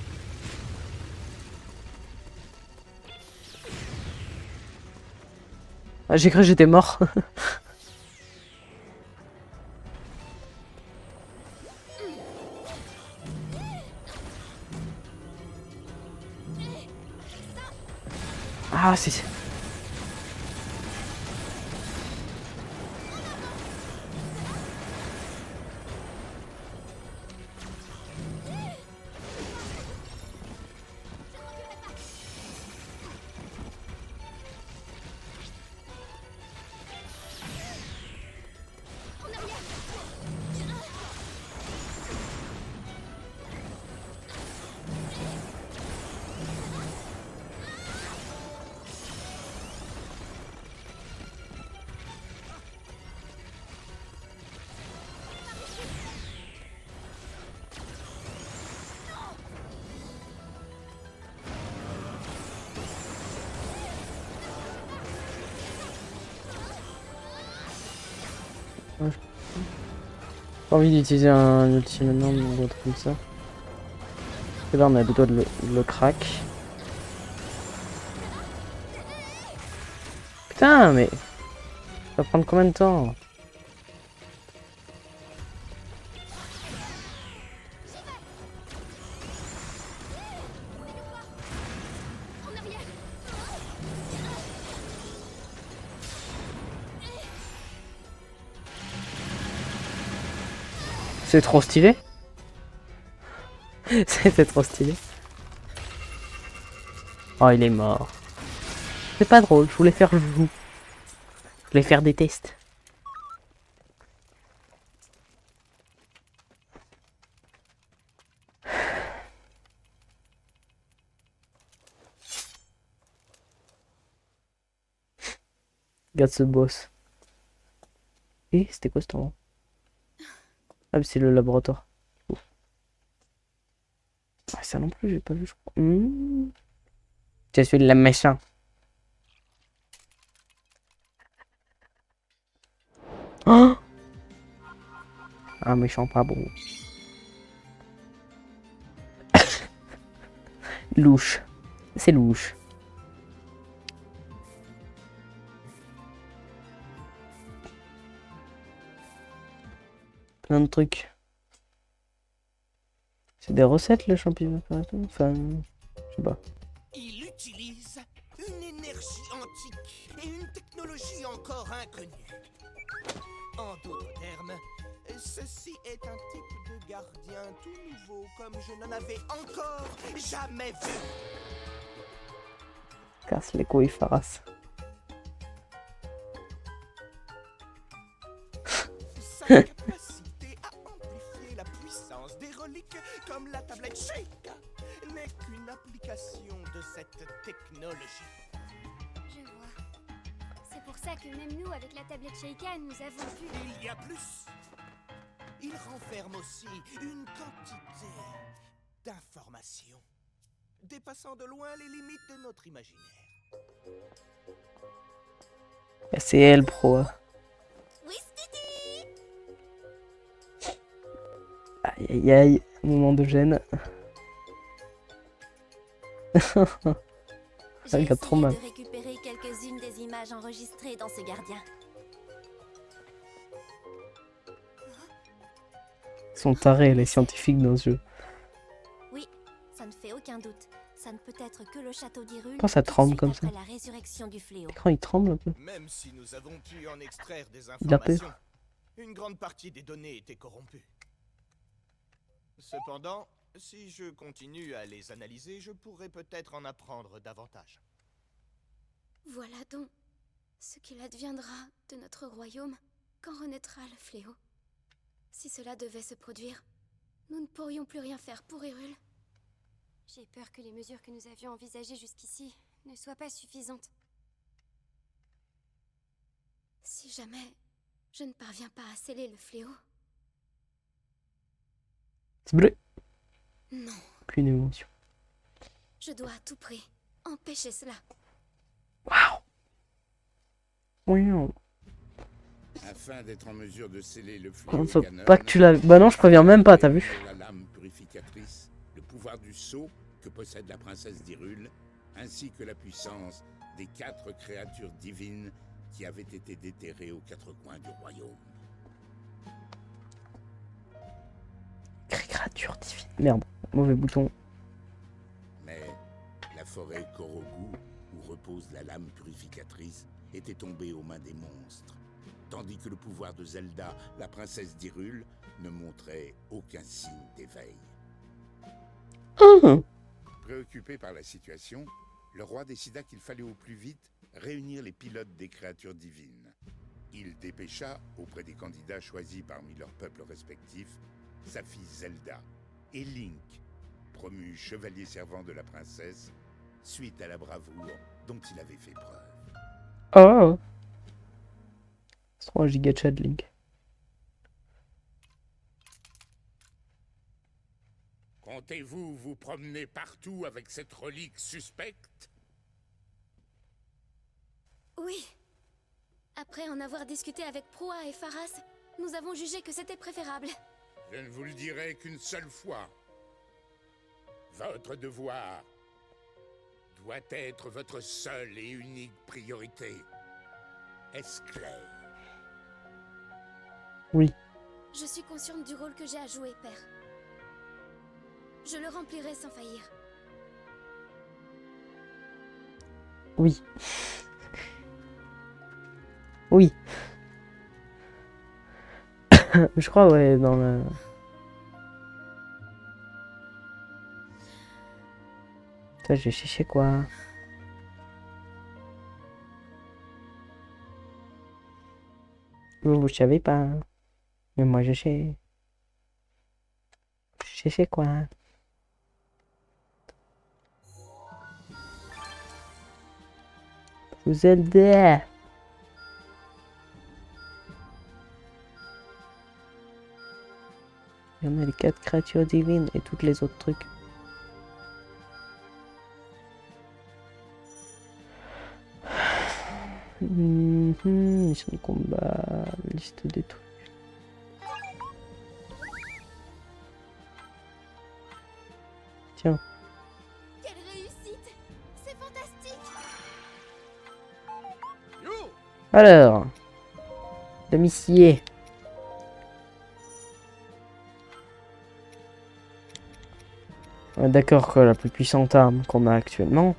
Ah, j'ai cru que j'étais mort. Ah, c'est... Pas envie d'utiliser un outil maintenant ou un truc comme ça. Et là on a le doigt de le crack. Putain mais... Ça va prendre combien de temps? C'est trop stylé. C'était trop stylé. Oh, il est mort. C'est pas drôle, je voulais faire joujou. Je voulais faire des tests. Regarde ce boss. Et c'était quoi ce temps? Ah, mais c'est le laboratoire. Oh. Ah, ça non plus, j'ai pas vu, je crois. Je suis le méchant. Oh, un méchant pas bon. Louche. C'est louche. Plein de trucs. C'est des recettes le champignon. Enfin, je sais pas. Il utilise une énergie antique et une technologie encore inconnue. En d'autres termes, ceci est un type de gardien tout nouveau comme je n'en avais encore jamais vu. Casse les couilles, Faras. Sa capacité à amplifier la puissance des reliques comme la tablette Sheikah n'est qu'une application de cette technologie. Je vois. C'est pour ça que même nous, avec la tablette Sheikah, nous avons pu... Il y a plus. Il renferme aussi une quantité d'informations dépassant de loin les limites de notre imaginaire. C'est elle, pro. Oui, Stiti! Aïe aïe aïe, moment de gêne. J'ai regarde trop essayé mal. de récupérer quelques-unes des images enregistrées dans ce gardien. Ils sont tarés, les scientifiques dans ce jeu. Oui, ça ne fait aucun doute. Ça ne peut être que le château d'Hyrule. Pourquoi ça tout de tremble suite comme ça? après la résurrection du fléau. L'écran il tremble un peu. Même si nous avons pu en extraire des Il a peur. informations, une grande partie des données étaient corrompues. Cependant, si je continue à les analyser, je pourrais peut-être en apprendre davantage. Voilà donc ce qu'il adviendra de notre royaume quand renaîtra le fléau. Si cela devait se produire, nous ne pourrions plus rien faire pour Hyrule. J'ai peur que les mesures que nous avions envisagées jusqu'ici ne soient pas suffisantes. Si jamais je ne parviens pas à sceller le fléau, C'est bleu. non, Aucune émotion. je dois à tout prix empêcher cela. Waouh. Oui, non. Afin d'être en mesure de sceller le Faut fléau Ganon, pas que tu l'as. Bah non, je préviens même pas, t'as vu? la lame purificatrice, le pouvoir du sceau que possède la princesse d'Hyrule, ainsi que la puissance des 4 créatures divines qui avaient été déterrées aux 4 coins du royaume. Créature divine. Merde, mauvais bouton. Mais la forêt Korogu, où repose la lame purificatrice, était tombée aux mains des monstres, tandis que le pouvoir de Zelda, la princesse d'Hyrule, ne montrait aucun signe d'éveil. Préoccupé par la situation, le roi décida qu'il fallait au plus vite réunir les pilotes des créatures divines. Il dépêcha, auprès des candidats choisis parmi leurs peuples respectifs, sa fille Zelda et Link, promu chevalier servant de la princesse, suite à la bravoure dont il avait fait preuve. Oh. C'est trop un giga chat Link. Comptez-vous vous promener partout avec cette relique suspecte? Oui. Après en avoir discuté avec Proa et Faras, nous avons jugé que c'était préférable. Je ne vous le dirai qu'une seule fois. Votre devoir doit être votre seule et unique priorité. Est-ce clair? Oui. Je suis consciente du rôle que j'ai à jouer, père. Je le remplirai sans faillir. Oui. Oui. Je crois, ouais, dans le... Toi, j'ai cherché quoi? Vous savez pas. Mais moi, je sais. Je sais quoi. Vous aider. Il y en a les 4 créatures divines et toutes les autres trucs. Mission de combat, liste des trucs. Tiens. Quelle réussite! C'est fantastique! Alors. Domicier. On est d'accord que la plus puissante arme qu'on a actuellement,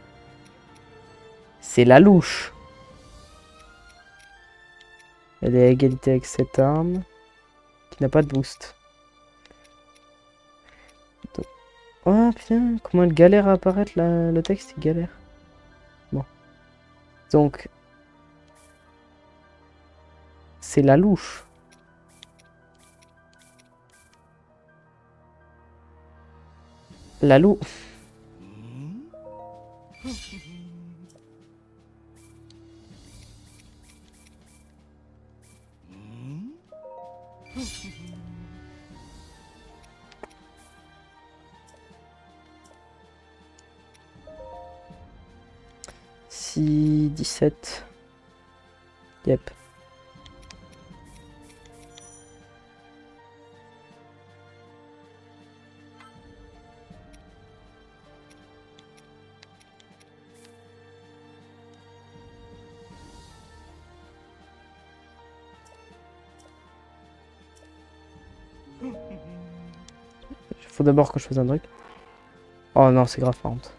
c'est la louche. Elle est à égalité avec cette arme qui n'a pas de boost. Donc... Oh putain, comment elle galère à apparaître le texte, il galère. Bon. Donc, c'est la louche. La louche. Si 17. Yep. Faut d'abord que je fasse un truc. Oh non, c'est grave par contre.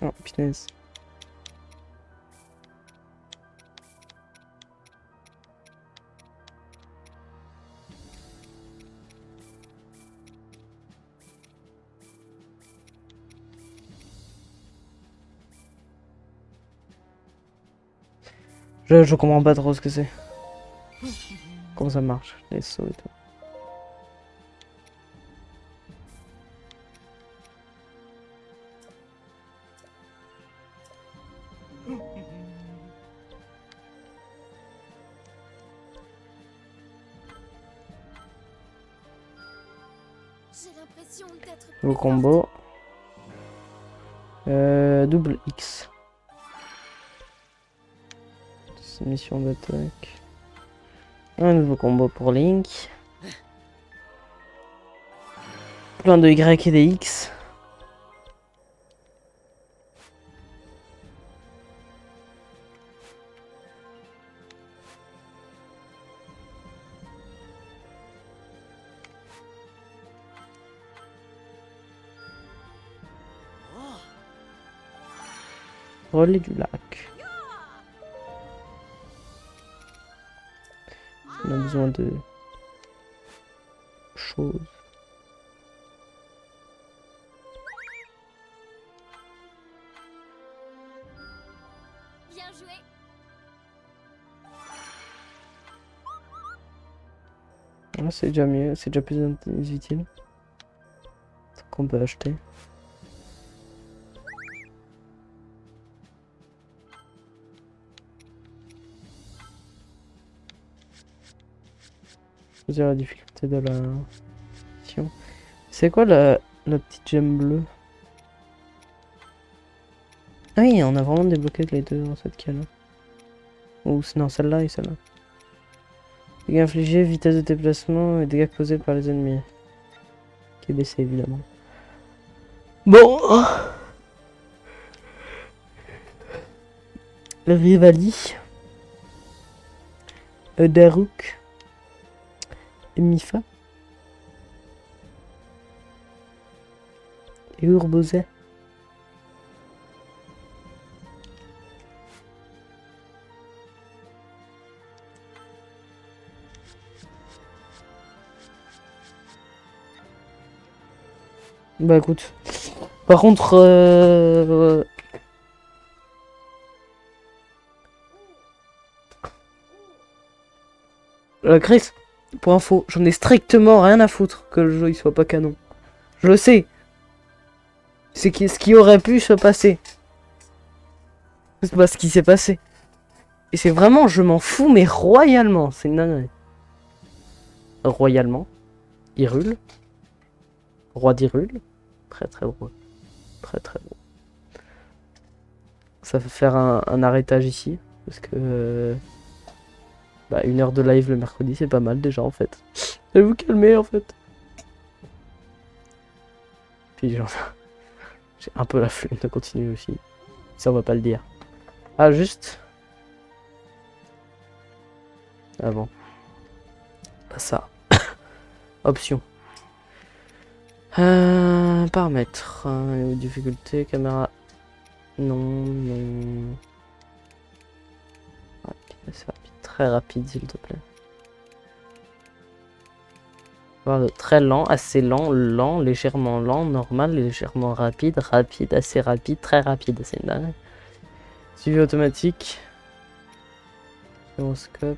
Oh, punaise. Je comprends pas trop ce que c'est. Comment ça marche, les sauts et tout. J'ai l'impression d'être Nouveau plus combo. Double X. C'est une mission d'attaque. Un nouveau combo pour Link. Plein de Y et des X. Relais du lac. On a besoin de choses. bien joué. Ouais, c'est déjà mieux, c'est déjà plus utile. C'est qu'on peut acheter. Choisir la difficulté de la mission. C'est quoi la petite gemme bleue? Ah oui, on a vraiment débloqué les deux dans cette cale. Ou non, celle-là et celle-là. Dégâts infligés, vitesse de déplacement et dégâts causés par les ennemis. Qui est baissé évidemment. Bon. Le Rivali. Daruk. Et Mifa. Et Urbozet. Bah écoute. Par contre, Chris, pour info, j'en ai strictement rien à foutre que le jeu il soit pas canon. Je le sais. C'est ce qui aurait pu se passer. C'est pas ce qui s'est passé. Et c'est vraiment, je m'en fous, mais royalement. C'est une dinguerie. Royalement. Hyrule. Roi d'Hyrule. Très très drôle. Très très drôle. Ça fait faire un arrêtage ici. Parce que... bah, 1 heure de live le mercredi, c'est pas mal déjà en fait. Allez vous calmer en fait. Puis genre... j'ai un peu la flemme de continuer aussi. Ça on va pas le dire. Ah juste... ah bon. Pas ça. Option. Paramètres. Difficulté, caméra. Non, non. Rapide, assez rapide. Très rapide, s'il te plaît. Voilà, très lent, assez lent, lent, légèrement lent, normal, légèrement rapide, rapide, assez rapide, très rapide. C'est dingue. Suivi automatique. Gyroscope.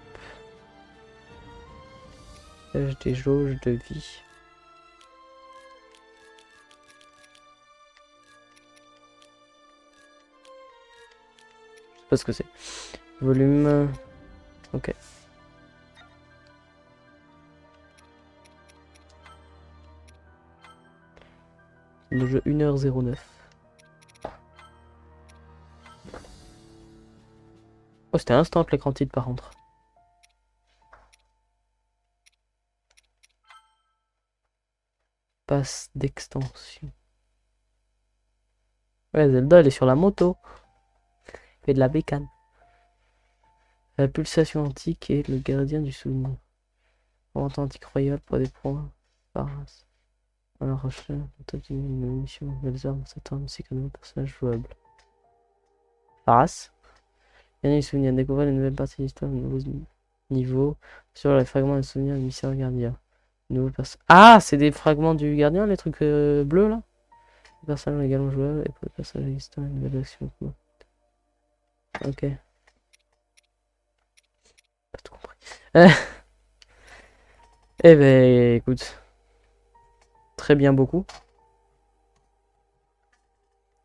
Des jauges de vie. Je sais pas ce que c'est. Volume. Ok. Le jeu 1h09. Oh, c'était instant l'écran titre par contre. Passe d'extension. Ouais, Zelda, elle est sur la moto. Elle fait de la bécane. La pulsation antique est le gardien du souvenir. Vente antique royale pour des points. Paras. Alors, recherche, une mission, nouvelles armes, cette arme, c'est qu'un nouveau personnage jouable. Paras. Gagner les souvenirs, découvrir les nouvelles parties de l'histoire, de nouveaux niveaux. Sur les fragments de souvenirs, le mystère gardien. Ah, c'est des fragments du gardien, les trucs bleus là. Les personnages également jouables et pour les personnages existants, une nouvelle action. Ok. Pas tout compris. Eh ben, écoute. Très bien, beaucoup. De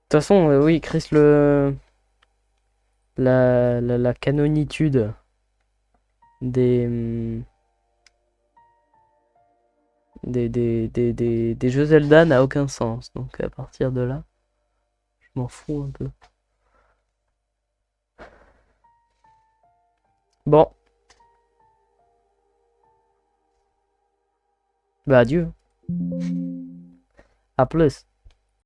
toute façon, oui, Chris, la canonitude des, des jeux Zelda n'a aucun sens. Donc à partir de là, je m'en fous un peu. Bon. Bah adieu. À plus.